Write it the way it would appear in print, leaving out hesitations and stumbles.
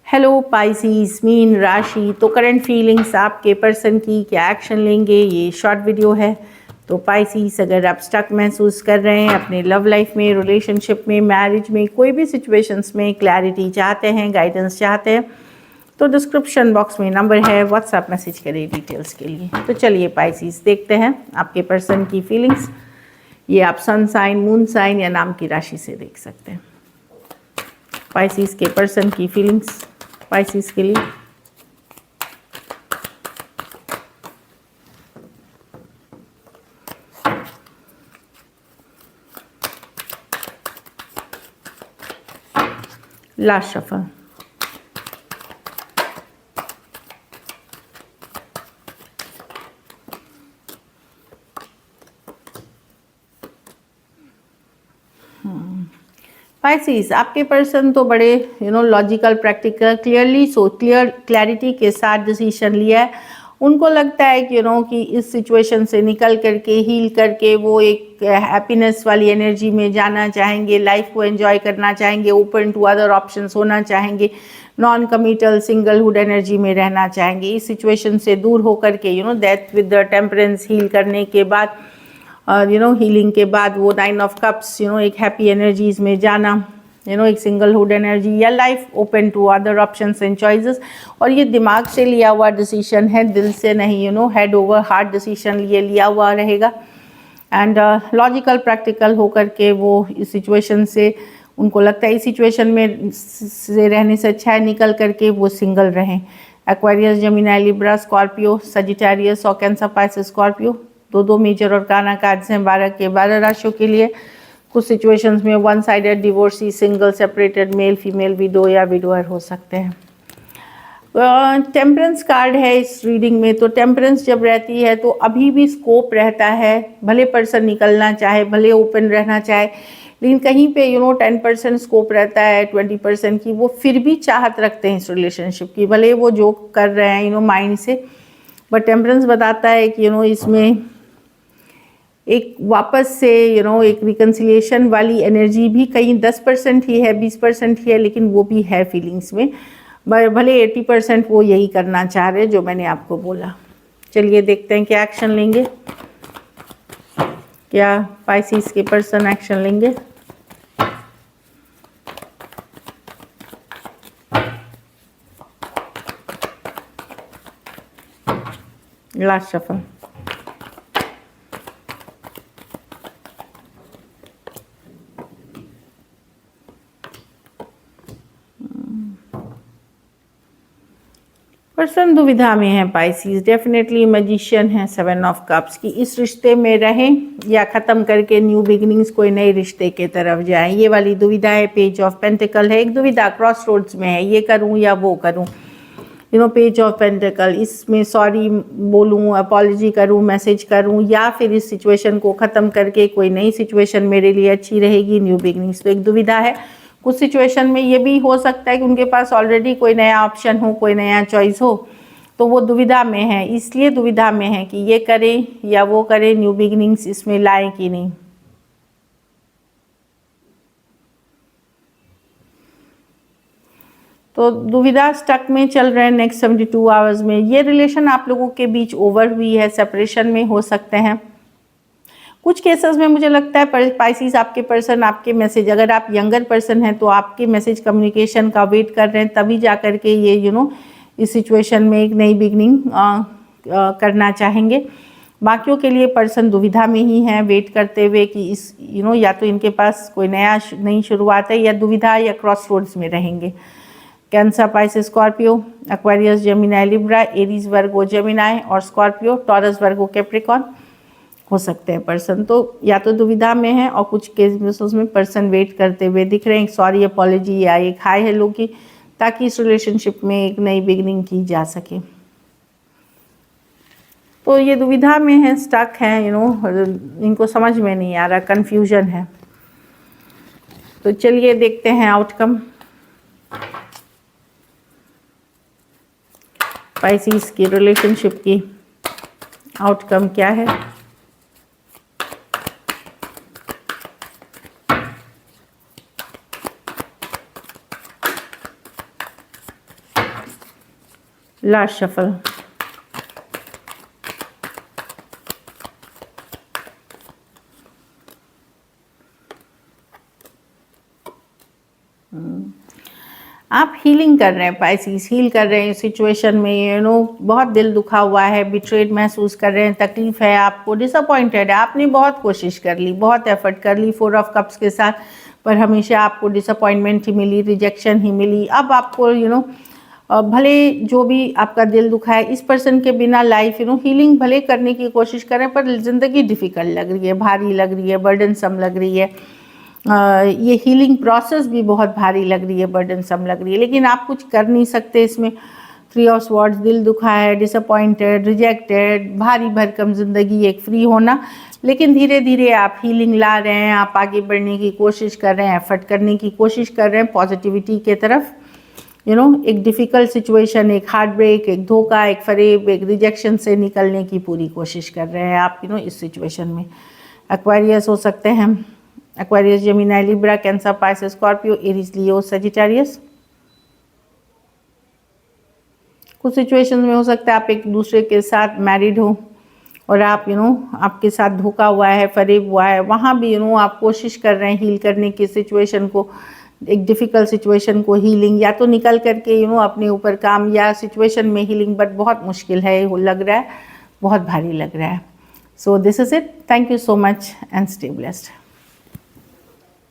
Hello Pisces, mean राशि। तो current feelings आपके पर्सन की, क्या एक्शन लेंगे, ये शॉर्ट वीडियो है। तो पाइसीज, अगर आप स्टक महसूस कर रहे हैं अपने लव लाइफ में, रिलेशनशिप में, मैरिज में, कोई भी सिचुएशंस में क्लैरिटी चाहते हैं, गाइडेंस चाहते हैं, तो डिस्क्रिप्शन बॉक्स में नंबर है, व्हाट्सएप मैसेज करें डिटेल्स के लिए। तो चलिए पाइसीज, देखते हैं आपके पर्सन की फीलिंग्स। ये आप सन साइन, मून साइन या नाम की राशि से देख सकते हैं। पाइसीज के पर्सन की फीलिंग्स पाइसीज के लिए। Last shuffle. पाइसीज, आपके पर्सन तो बड़े लॉजिकल, प्रैक्टिकल, क्लैरिटी के साथ डिसीजन लिया है। उनको लगता है कि कि इस सिचुएशन से निकल करके, हील करके वो एक हैप्पीनेस वाली एनर्जी में जाना चाहेंगे, लाइफ को एंजॉय करना चाहेंगे, ओपन टू अदर ऑप्शंस होना चाहेंगे, नॉन कमिटल सिंगलहुड एनर्जी में रहना चाहेंगे। इस सिचुएशन से दूर होकर के death with the temperance heal करने के बाद, हीलिंग के बाद वो 9 ऑफ कप्स, एक हैप्पी एनर्जीज में जाना, एक सिंगलहुड एनर्जी या life open to other options and choices. और ये दिमाग से लिया हुआ डिसीजन है, दिल से नहीं, हेड ओवर हार्ट डिसीजन लिया हुआ रहेगा। एंड लॉजिकल, प्रैक्टिकल होकर के वो इस सिचुएशन से, उनको लगता है इस सिचुएशन में से रहने से अच्छा है निकल करके वो सिंगल रहें। Aquarius, Gemini, Libra, Scorpio, Sagittarius और कैंसर, पाइसेस, स्कॉर्पियो, दो मेजर और काना कार्ड्स हैं 12 के 12 राशियों के लिए। कुछ सिचुएशंस में one sided, divorcee, single, separated, male female, window या विडोअर हो सकते हैं। टेम्परेंस कार्ड है इस रीडिंग में। तो टेम्परेंस जब रहती है तो अभी भी स्कोप रहता है, भले पर्सन निकलना चाहे, भले ओपन रहना चाहे, लेकिन कहीं पे 10% स्कोप रहता है 20% की, वो फिर भी चाहत रखते हैं इस रिलेशनशिप की, भले वो जो कर रहे हैं माइंड से। बट टेम्परेंस बताता है कि इसमें एक वापस से एक रिकन्सिलिएशन वाली एनर्जी भी कहीं 10% ही है, 20% ही है, लेकिन वो भी है फीलिंग्स में। भले 80% वो यही करना चाह रहे हैं जो मैंने आपको बोला। चलिए देखते हैं क्या एक्शन लेंगे, क्या पाइसीज के पर्सन एक्शन लेंगे। Last shuffle. पर्सन दुविधा में है पाइसीज, डेफिनेटली मैजिशियन है 7 ऑफ कप्स की। इस रिश्ते में रहें या ख़त्म करके न्यू बिगिनिंग्स, कोई नए रिश्ते के तरफ जाएं, ये वाली दुविधा है। पेज ऑफ पेंटिकल है, एक दुविधा क्रॉस रोड्स में है, ये करूं या वो करूं। पेज ऑफ पेंटिकल, इसमें सॉरी बोलूं, अपॉलॉजी करूं, मैसेज करूं, या फिर इस सिचुएशन को ख़त्म करके कोई नई सिचुएशन मेरे लिए अच्छी रहेगी, न्यू बिगिनिंग्स। तो एक दुविधा है। कुछ सिचुएशन में ये भी हो सकता है कि उनके पास ऑलरेडी कोई नया ऑप्शन हो, कोई नया चॉइस हो, तो वो दुविधा में है। इसलिए दुविधा में है कि ये करें या वो करें, न्यू बिगिनिंग्स इसमें लाएं कि नहीं। तो दुविधा स्टक में चल रहे हैं नेक्स्ट 72 आवर्स में। ये रिलेशन आप लोगों के बीच ओवर हुई है, सेपरेशन में हो सकते हैं। कुछ केसेस में मुझे लगता है पाइसीज, आपके पर्सन आपके मैसेज, अगर आप यंगर पर्सन हैं तो आपके मैसेज कम्युनिकेशन का वेट कर रहे हैं, तभी जा कर के ये इस सिचुएशन में एक नई बिगनिंग करना चाहेंगे। बाकियों के लिए पर्सन दुविधा में ही है, वेट करते हुए कि इस या तो इनके पास कोई नई शुरुआत है, या दुविधा या क्रॉस रोड्स में रहेंगे। Cancer, Pisces, Scorpio, Aquarius, Gemini, Libra, Aries, Virgo, Gemini और स्कॉर्पियो, टॉरस, वर्गो, कैप्रिकॉन हो सकते हैं पर्सन। तो या तो दुविधा में है, और कुछ केसेस में पर्सन वेट करते हुए दिख रहे हैं, सॉरी, अपॉलॉजी या एक हाय हेलो की, ताकि इस रिलेशनशिप में एक नई बिगनिंग की जा सके। तो ये दुविधा में है, स्टक है, इनको समझ में नहीं आ रहा, कंफ्यूजन है। तो चलिए देखते हैं आउटकम पाइसीज की रिलेशनशिप की आउटकम क्या है। Last shuffle. आप हीलिंग कर रहे हैं पाइसिस, हील कर रहे हैं सिचुएशन में, बहुत दिल दुखा हुआ है, बिट्रेड महसूस कर रहे हैं, तकलीफ है आपको, डिसअपॉइंटेड है, आपने बहुत कोशिश कर ली, बहुत एफर्ट कर ली 4 ऑफ कप्स के साथ, पर हमेशा आपको डिसअपॉइंटमेंट ही मिली, रिजेक्शन ही मिली। अब आपको भले जो भी आपका दिल दुखा है, इस पर्सन के बिना लाइफ हीलिंग भले करने की कोशिश करें, पर ज़िंदगी डिफ़िकल्ट लग रही है, भारी लग रही है, बर्डनसम लग रही है। ये हीलिंग प्रोसेस भी बहुत भारी लग रही है, बर्डनसम लग रही है, लेकिन आप कुछ कर नहीं सकते इसमें। 3 ऑफ स्वॉर्ड्स, दिल दुखा है, डिसअपॉइंटेड, रिजेक्टेड, भारी भरकम ज़िंदगी, एक फ्री होना, लेकिन धीरे धीरे आप हीलिंग ला रहे हैं, आप आगे बढ़ने की कोशिश कर रहे हैं, एफर्ट करने की कोशिश कर रहे हैं पॉजिटिविटी के तरफ। एक डिफ़िकल्ट सिचुएशन, एक हार्ट ब्रेक, एक धोखा, एक फरेब, एक रिजेक्शन से निकलने की पूरी कोशिश कर रहे हैं आप इस सिचुएशन में। एक्वेरियस हो सकते हैं, Aquarius, Gemini, Libra, Cancer, Pisces, Scorpio, Aries, Leo, Sagittarius. कुछ सिचुएशंस में हो सकता है आप एक दूसरे के साथ मैरिड हो और आप आपके साथ धोखा हुआ है, फरेब हुआ है, वहाँ भी आप कोशिश कर रहे हैं हील करने की सिचुएशन को, एक डिफ़िकल्ट सिचुएशन को हीलिंग, या तो निकल करके अपने ऊपर काम, या सिचुएशन में हीलिंग, बट बहुत मुश्किल है, वो लग रहा है बहुत भारी लग रहा है। So this is it, thank you so much and stay blessed.